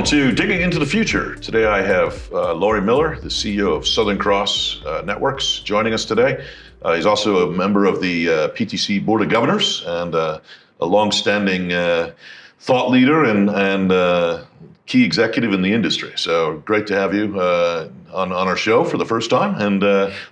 Welcome to Digging into the Future. Today I have Laurie Miller, the CEO of Southern Cross Networks, joining us today. He's also a member of the PTC Board of Governors and a long-standing thought leader and key executive in the industry. So great to have you on our show for the first time, and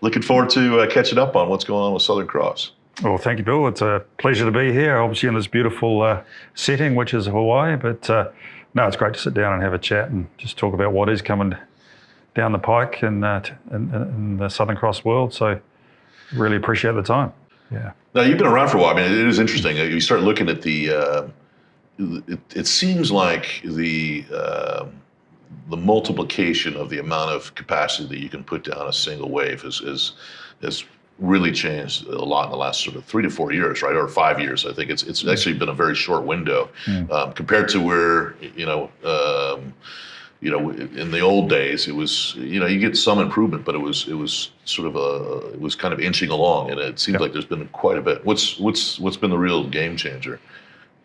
looking forward to catching up on what's going on with Southern Cross. Well, thank you, Bill. It's a pleasure to be here, obviously in this beautiful setting, which is Hawaii. But no, it's great to sit down and have a chat and just talk about what is coming down the pike in the Southern Cross world. So really appreciate the time. Yeah. Now, you've been around for a while. I mean, it is interesting. You start looking at the, it seems like the multiplication of the amount of capacity that you can put down a single wave has really changed a lot in the last sort of 3 to 4 years, right? Or 5 years. I think it's actually been a very short window compared to where, in the old days, it was, you get some improvement, but it was sort of it was kind of inching along, and it seems like there's been quite a bit. What's been the real game changer?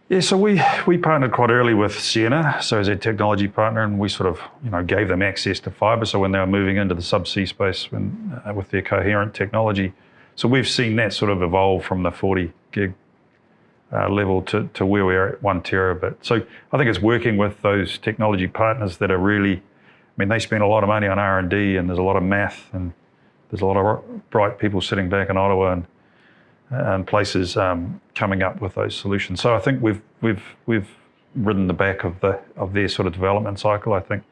Yeah, so we partnered quite early with Ciena, so as a technology partner, and we sort of gave them access to fibre. So when they were moving into the subsea space with their coherent technology, so we've seen that sort of evolve from the 40 gig level to where we are at 1 terabit. So I think it's working with those technology partners that are really, they spend a lot of money on R&D, and there's a lot of math, and there's a lot of bright people sitting back in Ottawa and places coming up with those solutions. So I think we've ridden the back of their sort of development cycle. I think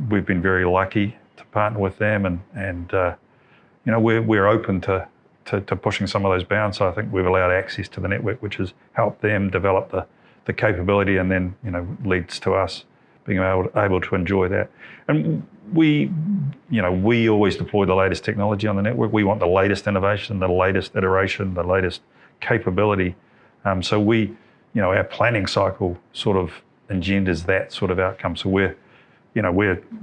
we've been very lucky to partner with them, and we're open to pushing some of those bounds. So I think we've allowed access to the network, which has helped them develop the capability, and then leads to us being able to enjoy that. And we always deploy the latest technology on the network. We want the latest innovation, the latest iteration, the latest capability. So our planning cycle sort of engenders that sort of outcome. So we're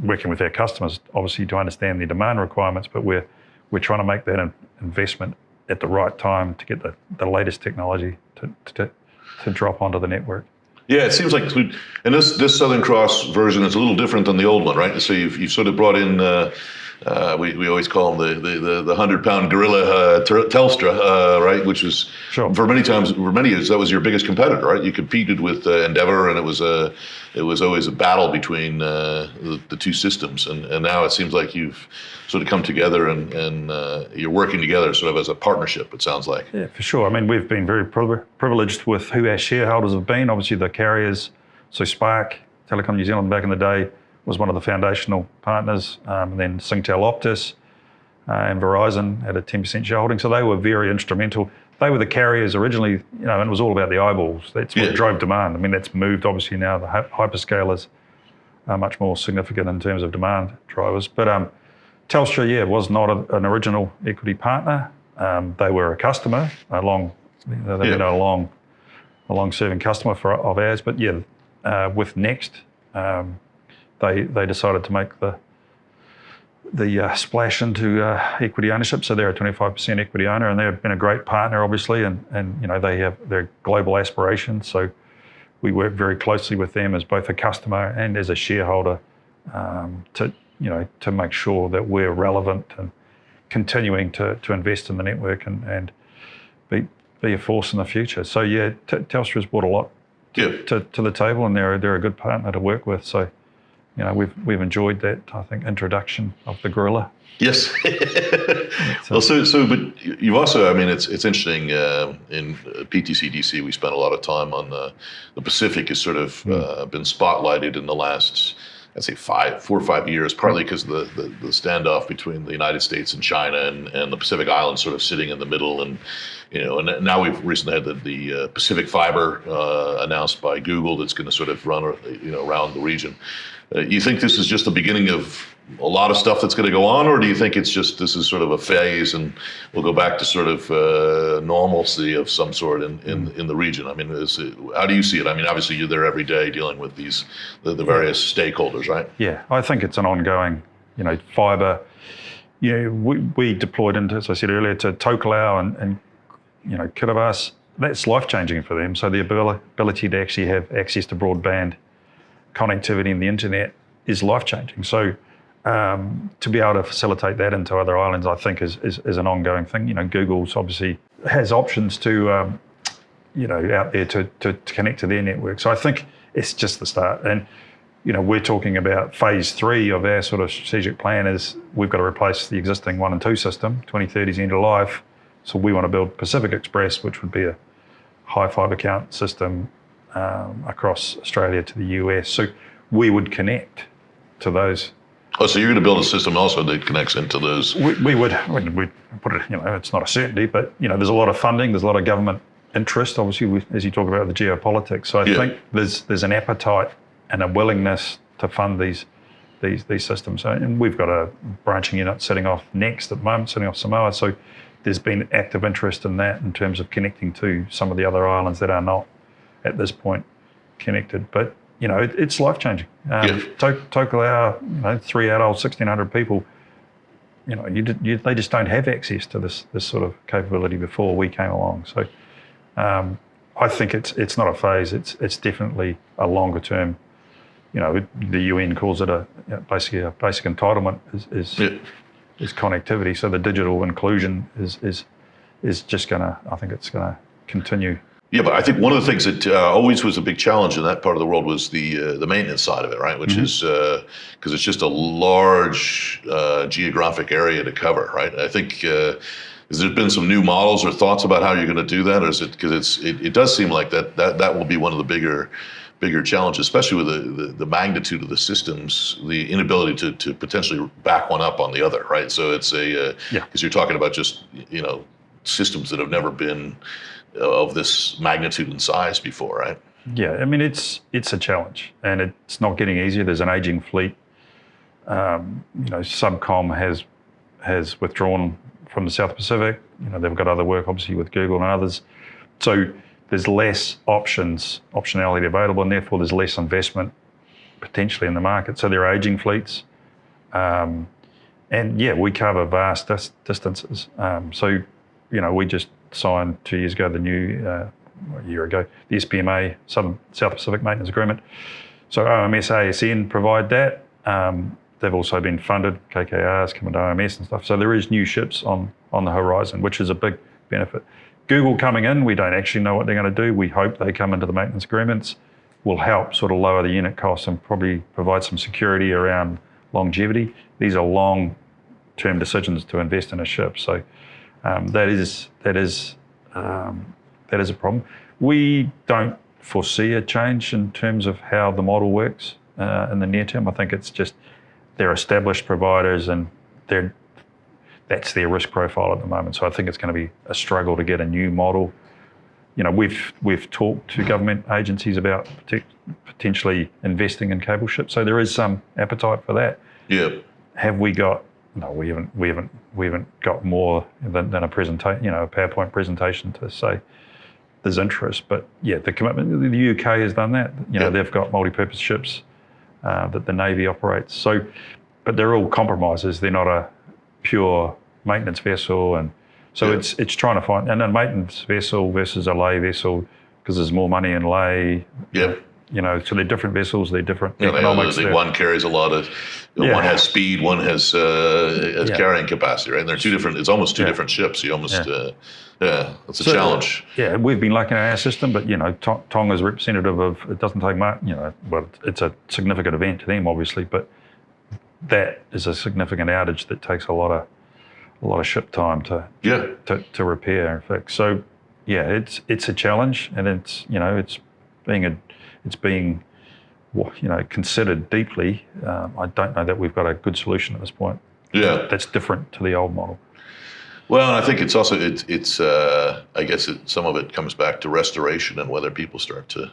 working with our customers, obviously, to understand their demand requirements, but we're trying to make that investment at the right time to get the latest technology to drop onto the network. Yeah, it seems like, and this Southern Cross version is a little different than the old one, right? So you've sort of brought in, we always call them the 100-pound gorilla, Telstra, right? Which was, sure, for many years, that was your biggest competitor, right? You competed with Endeavour, and it was always a battle between the two systems. And now it seems like you've sort of come together and you're working together sort of as a partnership, it sounds like. Yeah, for sure. We've been very privileged with who our shareholders have been. Obviously, the carriers, so Spark, Telecom New Zealand back in the day was one of the foundational partners, and then Singtel Optus and Verizon had a 10% shareholding. So they were very instrumental. They were the carriers originally, and it was all about the eyeballs. That's what drove demand. That's moved, obviously, now. The hyperscalers are much more significant in terms of demand drivers. But Telstra, was not an original equity partner. They were a customer, they've been a long-serving customer of ours. But with Next, they decided to make the splash into equity ownership. So they're a 25% equity owner, and they've been a great partner, obviously, and they have their global aspirations. So we work very closely with them as both a customer and as a shareholder to make sure that we're relevant and continuing to invest in the network and be a force in the future. So Telstra's brought a lot to the table, and they're a good partner to work with. So we've enjoyed that, I think, introduction of the gorilla. Yes. Well, but you've also, it's interesting, in PTC DC, we spent a lot of time on the Pacific has sort of been spotlighted in the last, I'd say 4 or 5 years, partly because of the standoff between the United States and China, and the Pacific Islands sort of sitting in the middle. And and now we've recently had the Pacific Fiber announced by Google that's going to sort of run around the region. You think this is just the beginning of a lot of stuff that's going to go on, or do you think this is sort of a phase and we'll go back to sort of normalcy of some sort in the region? How do you see it? Obviously you're there every day dealing with the various stakeholders, right? Yeah, I think it's an ongoing, fibre. We deployed into, as I said earlier, to Tokelau and Kiribati. That's life-changing for them. So the ability to actually have access to broadband connectivity and the internet is life-changing. So to be able to facilitate that into other islands, I think is an ongoing thing. Google's obviously has options to, out there to connect to their network. So I think it's just the start. And, we're talking about phase 3 of our sort of strategic plan is we've got to replace the existing 1 and 2 system, 2030's end of life. So we want to build Pacific Express, which would be a high fibre count system across Australia to the US. So we would connect to those. Oh, so you're going to build a system also that connects into those? We would put it, it's not a certainty, but, there's a lot of funding, there's a lot of government interest, obviously, as you talk about the geopolitics. So I think there's an appetite and a willingness to fund these systems. And we've got a branching unit setting off next at the moment, setting off Samoa. So there's been active interest in that in terms of connecting to some of the other islands that are not at this point connected. But, it's life-changing. Tokelau, 3 adults, 1,600 people, they just don't have access to this sort of capability before we came along. So I think it's not a phase. It's definitely a longer term. The UN calls it basically a basic entitlement is connectivity. So the digital inclusion is just gonna. I think it's gonna continue. Yeah, but I think one of the things that always was a big challenge in that part of the world was the maintenance side of it, right? Which is because it's just a large geographic area to cover, right? I think has there been some new models or thoughts about how you're going to do that, or is it because it does seem like that will be one of the bigger challenges, especially with the magnitude of the systems, the inability to potentially back one up on the other, right? So it's because you're talking about just systems that have never been of this magnitude and size before, right? Yeah, I mean it's a challenge, and it's not getting easier. There's an aging fleet. Subcom has withdrawn from the South Pacific. They've got other work obviously with Google and others. So there's less optionality available, and therefore there's less investment potentially in the market. So there are aging fleets, and we cover vast distances. We just signed 2 years ago a year ago, the SPMA, South Pacific Maintenance Agreement. So OMS, ASN provide that. They've also been funded, KKR's coming to OMS and stuff. So there is new ships on the horizon, which is a big benefit. Google coming in, we don't actually know what they're going to do. We hope they come into the maintenance agreements, will help sort of lower the unit costs and probably provide some security around longevity. These are long-term decisions to invest in a ship. So that is a problem. We don't foresee a change in terms of how the model works in the near term. I think it's just they're established providers and that's their risk profile at the moment. So I think it's going to be a struggle to get a new model. We've talked to government agencies about potentially investing in cable ships. So there is some appetite for that. Yeah. Have we got? No, we haven't got more than a presentation, a PowerPoint presentation to say there's interest. But yeah, the commitment. The UK has done that. They've got multi-purpose ships that the Navy operates. So, but they're all compromises. They're not a pure maintenance vessel, and so it's trying to find and a maintenance vessel versus a lay vessel because there's more money in lay. Yeah. So they're different vessels, they're different economics. One carries a lot of, one has speed, one has carrying capacity, right? And they're two different, it's almost two different ships. You almost, it's a challenge. Yeah, we've been lucky in our system, but, Tonga is representative of, it doesn't take much, well, it's a significant event to them, obviously, but that is a significant outage that takes a lot of ship time to repair and fix. So, it's a challenge, and it's being considered deeply. I don't know that we've got a good solution at this point. Yeah, that's different to the old model. Well, I think it's also I guess some of it comes back to restoration and whether people start to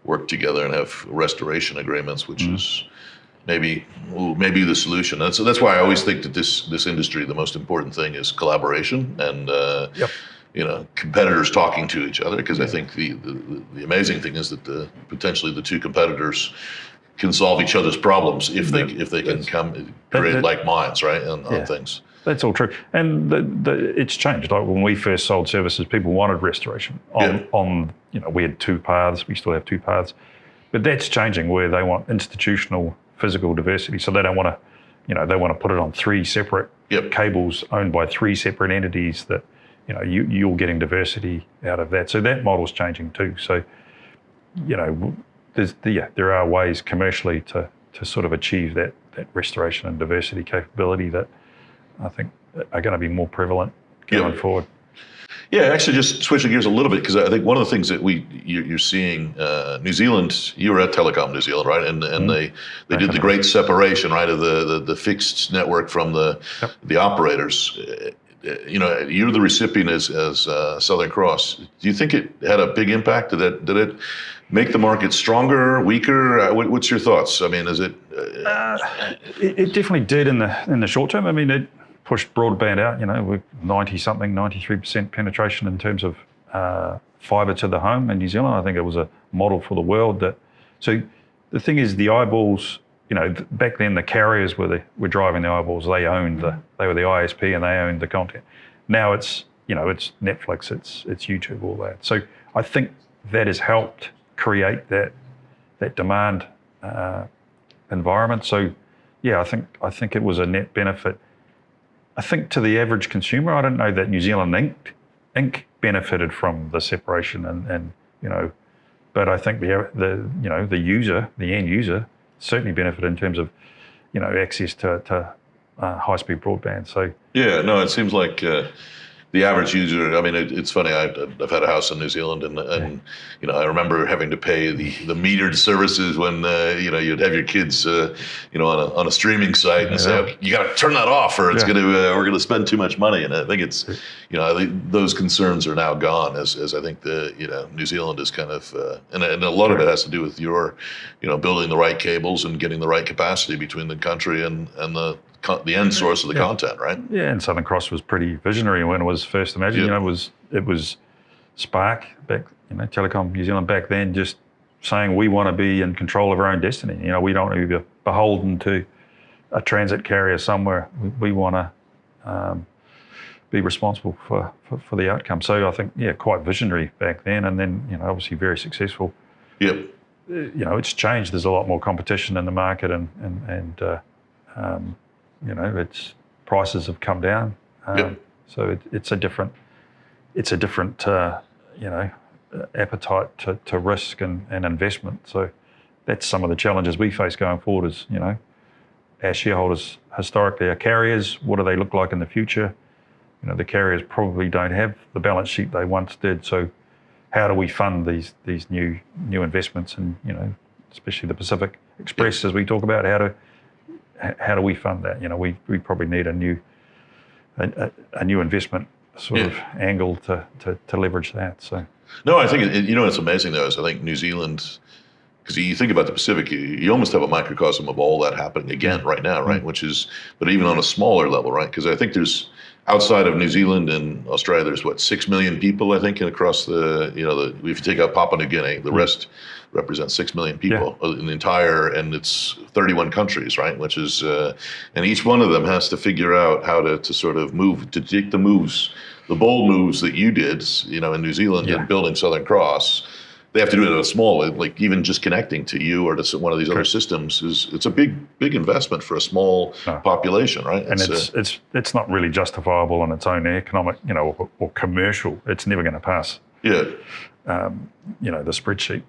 work together and have restoration agreements, which is maybe the solution. And so that's why I always think that this industry, the most important thing is collaboration and competitors talking to each other, because I think the amazing thing is that potentially the two competitors can solve each other's problems if they can create like minds, right, on things. That's all true, and it's changed. Like when we first sold services, people wanted restoration. We had two paths. We still have two paths, But that's changing where they want institutional physical diversity. So they don't want to, they want to put it on 3 separate cables owned by 3 separate entities that, you're getting diversity out of that. So that model's changing too. So, there are ways commercially to sort of achieve that restoration and diversity capability that I think are going to be more prevalent going forward. Yeah, actually, just switching gears a little bit, because I think one of the things that you're seeing, New Zealand, you were at Telecom New Zealand, right? And they did the great separation, right, of the fixed network from the operators. You're the recipient as Southern Cross. Do you think it had a big impact? Did it make the market stronger, weaker? What's your thoughts? I mean, is it? It definitely did in the short term. I mean, it pushed broadband out. We're 93% penetration in terms of fibre to the home in New Zealand. I think it was a model for the world. So the thing is, the eyeballs. Back then the carriers were driving the eyeballs. They were the ISP and they owned the content. Now it's Netflix, it's YouTube, all that. So I think that has helped create that demand environment. So yeah, I think it was a net benefit. I think to the average consumer, I don't know that New Zealand Inc. benefited from the separation and but I think the user, the end user, certainly benefit in terms of, access to high-speed broadband. So yeah, no, it seems like the average user. I mean, it's funny. I've had a house in New Zealand, and I remember having to pay the metered services when you'd have your kids on a streaming site and say, okay, you got to turn that off, or it's we're gonna spend too much money. And I think it's I think those concerns are now gone as I think New Zealand is kind of and a lot of it has to do with your building the right cables and getting the right capacity between the country and the end source of the content, right? Yeah, and Southern Cross was pretty visionary when it was first imagined. It was Spark back, Telecom New Zealand back then, just saying we want to be in control of our own destiny. We don't want to be beholden to a transit carrier somewhere. We want to be responsible for the outcome. So I think, quite visionary back then, and then obviously very successful. Yep. It's changed. There's a lot more competition in the market, and its prices have come down. So it's a different appetite to risk and investment. So that's some of the challenges we face going forward. Is our shareholders historically are carriers. What do they look like in the future? The carriers probably don't have the balance sheet they once did. So how do we fund these new investments, and especially the Pacific Express, as we talk about? How do we fund that? We probably need a new investment sort of angle to leverage that. So no, I think it's amazing though. Is I think New Zealand, because you think about the Pacific, you almost have a microcosm of all that happening again right now, right? But even on a smaller level, right? Because I think there's outside of New Zealand and Australia, there's 6 million people, I think, and across if you take out Papua New Guinea, the rest represents 6 million people in the entire, and it's 31 countries, right? Which is, and each one of them has to figure out how to sort of move, to take the moves, the bold moves that you did, in New Zealand and building Southern Cross. They have to do it at a small, like even just connecting to you or to one of these other systems it's a big investment for a small population, right? And it's not really justifiable on its own economic, or commercial. It's never going to pass. Yeah. The spreadsheet.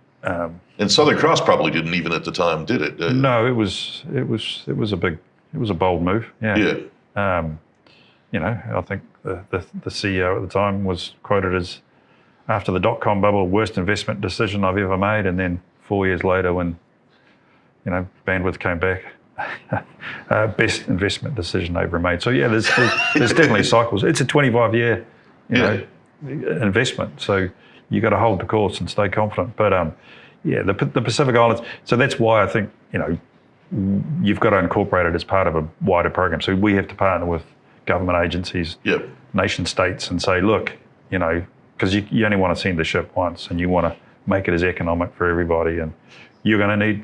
And Southern Cross probably didn't even at the time, did it? No, it was a bold move. Yeah. I think the CEO at the time was quoted as, after the dot-com bubble, worst investment decision I've ever made. And then 4 years later, when bandwidth came back, best investment decision they've ever made. So yeah, there's definitely cycles. It's a 25-year investment. So you got to hold the course and stay confident. But the Pacific Islands. So that's why I think you've got to incorporate it as part of a wider program. So we have to partner with government agencies, nation states, and say, look, because you only want to send the ship once, and you want to make it as economic for everybody, and you're going to need,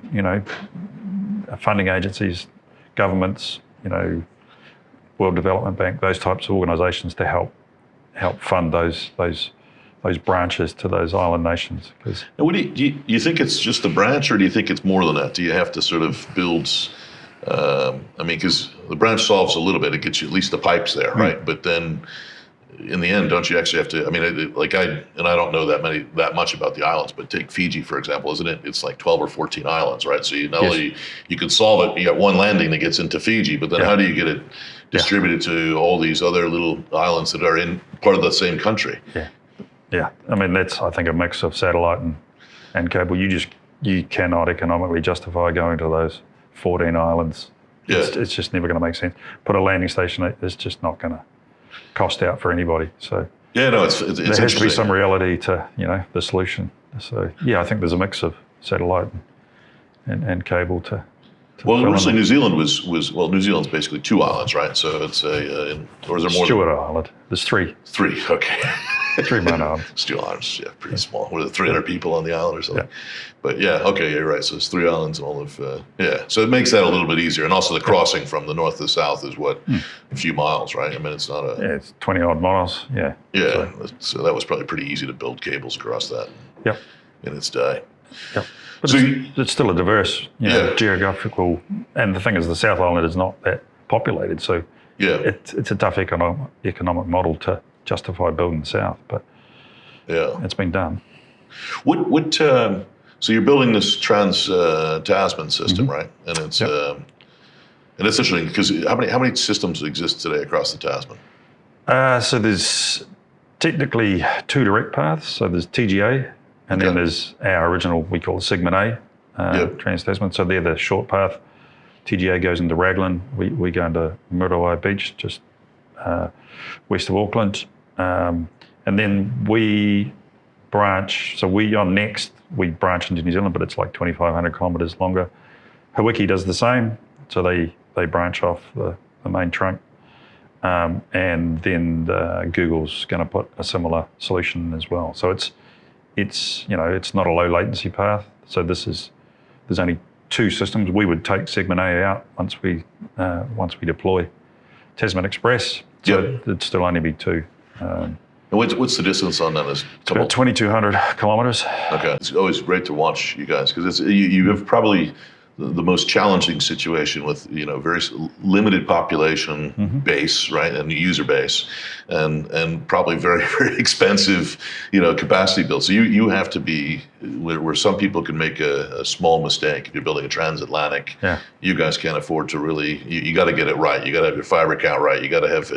funding agencies, governments, World Development Bank, those types of organisations to help fund those those branches to those island nations. Because And what do you think it's just a branch, or do you think it's more than that? Do you have to sort of build? I mean, because the branch solves a little bit; it gets you at least the pipes there, right? But then, in the end, don't you actually have to? I mean, I don't know that much about the islands, but take Fiji for example, isn't it? It's like 12 or 14 islands, right? So not only you can solve it, you got one landing that gets into Fiji, but then how do you get it distributed to all these other little islands that are in part of the same country? Yeah, I mean that's I think a mix of satellite and cable. You cannot economically justify going to those 14 islands. Yeah. It's just never going to make sense. Put a landing station, it's just not going to cost out for anybody. So no, it's there has to be some reality to the solution. So I think there's a mix of satellite and cable to well, originally New Zealand was New Zealand's basically 2 islands, right? So it's or is there more? Stewart Island. There's 3. 3, okay. 3 main islands. Steel Islands, pretty small. What are the 300 people on the island or something? Yeah. But okay, you're right. So it's 3 islands and all of So it makes that a little bit easier, and also the crossing from the north to the south is a few miles, right? I mean, it's not a it's 20 odd miles. Yeah. So that was probably pretty easy to build cables across that. Yep. In its day. Yep. But So it's still a diverse, geographical. And the thing is, the South Island is not that populated, so it's a tough economic model to justify building the South. But it's been done. What? So you're building this Tasman system, right? And it's and it's interesting because how many systems exist today across the Tasman? So there's technically 2 direct paths. So there's TGA. And then there's our original, we call it segment A, Trans-Tasman. So they're the short path. TGA goes into Raglan. We go into Muriwai Beach, just west of Auckland. And then we branch. So we branch into New Zealand, but it's like 2,500 kilometres longer. Hawaii does the same. So they branch off the main trunk. And then Google's going to put a similar solution as well. So it's not a low latency path. So there's only 2 systems. We would take segment A out once we deploy Tasman Express. So it'd still only be 2. And what's the distance on that? It's about 2,200 kilometres. Okay, it's always great to watch you guys because you have probably the most challenging situation with very limited population base, right, and user base, and probably very very expensive capacity build. So you have to be where some people can make a small mistake. If you're building a transatlantic, you guys can't afford to really. You got to get it right. You got to have your fiber count right. You got to have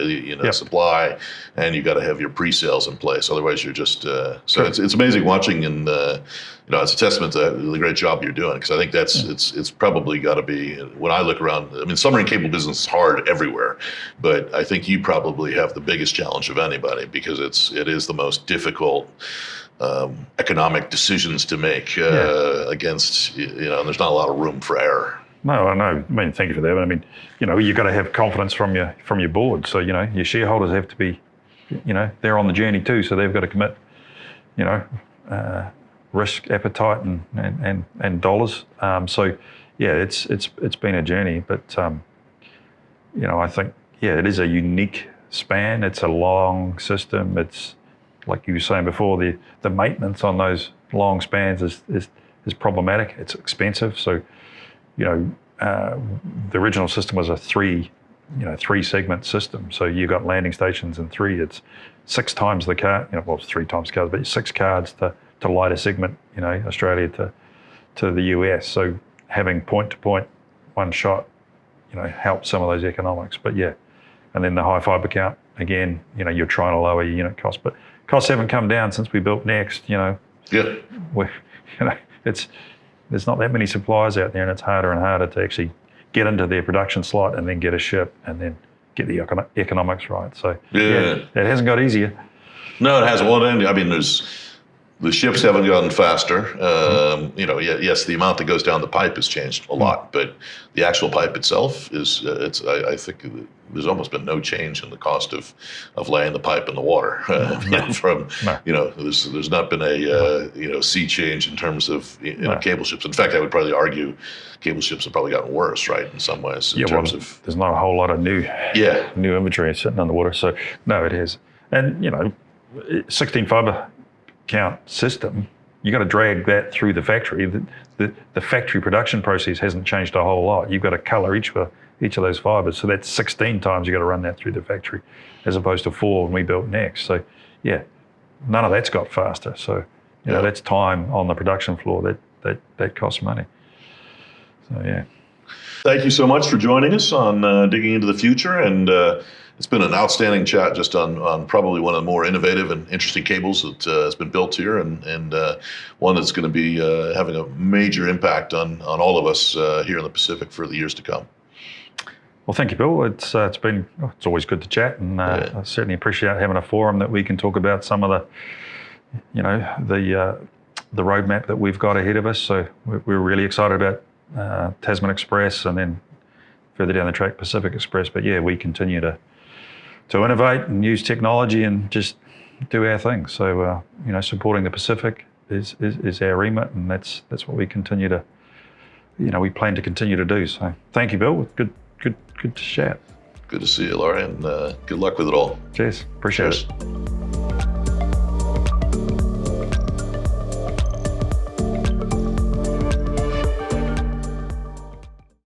supply, and you got to have your pre-sales in place. Otherwise, you're just so it's amazing watching and. It's a testament to the great job you're doing because I think it's probably got to be when I look around. I mean, submarine cable business is hard everywhere, but I think you probably have the biggest challenge of anybody because it is the most difficult economic decisions to make against and there's not a lot of room for error. No, I know. I mean, thank you for that. But I mean, you've got to have confidence from your board. So your shareholders have to be, they're on the journey too. So they've got to commit, risk appetite and dollars. It's been a journey, but I think it is a unique span. It's a long system. It's like you were saying before, the maintenance on those long spans is problematic. It's expensive. So the original system was a 3 segment system. So you got landing stations in 3. It's 6 times the card. It's 3 times cards, but 6 cards to light a segment, Australia to the US. So having point-to-point, one shot, helps some of those economics. But and then the high fiber count, again, you're trying to lower your unit cost. But costs haven't come down since we built Next, there's not that many suppliers out there and it's harder and harder to actually get into their production slot and then get a ship and then get the economics right. So it hasn't got easier. No, it hasn't. Well, I mean, the ships haven't gotten faster. Yes, the amount that goes down the pipe has changed a lot, but the actual pipe itself is. I think there's almost been no change in the cost of laying the pipe in the water. There's not been a sea change in terms of cable ships. In fact, I would probably argue cable ships have probably gotten worse, right, in some ways. In terms of there's not a whole lot of new inventory sitting on the water. So no, it has, and 16 fiber. count system, you got to drag that through the factory. The factory production process hasn't changed a whole lot. You've got to color each of those fibers. So that's 16 times you got to run that through the factory, as opposed to 4 when we built next. So yeah, none of that's got faster. So you know, that's time on the production floor that costs money. So yeah. Thank you so much for joining us on Digging into the Future, and it's been an outstanding chat just on probably one of the more innovative and interesting cables that has been built here, and one that's going to be having a major impact on all of us here in the Pacific for the years to come. Well, thank you, Bill. It's always good to chat, and I certainly appreciate having a forum that we can talk about some of the roadmap that we've got ahead of us. So we're really excited about Tasman Express, and then further down the track Pacific Express. But yeah, we continue to innovate and use technology and just do our thing. So supporting the Pacific is our remit, and that's what we continue to we plan to continue to do. So thank you, Bill. Good to chat. Good to see you, Laurie, and good luck with it all. Cheers. Appreciate it.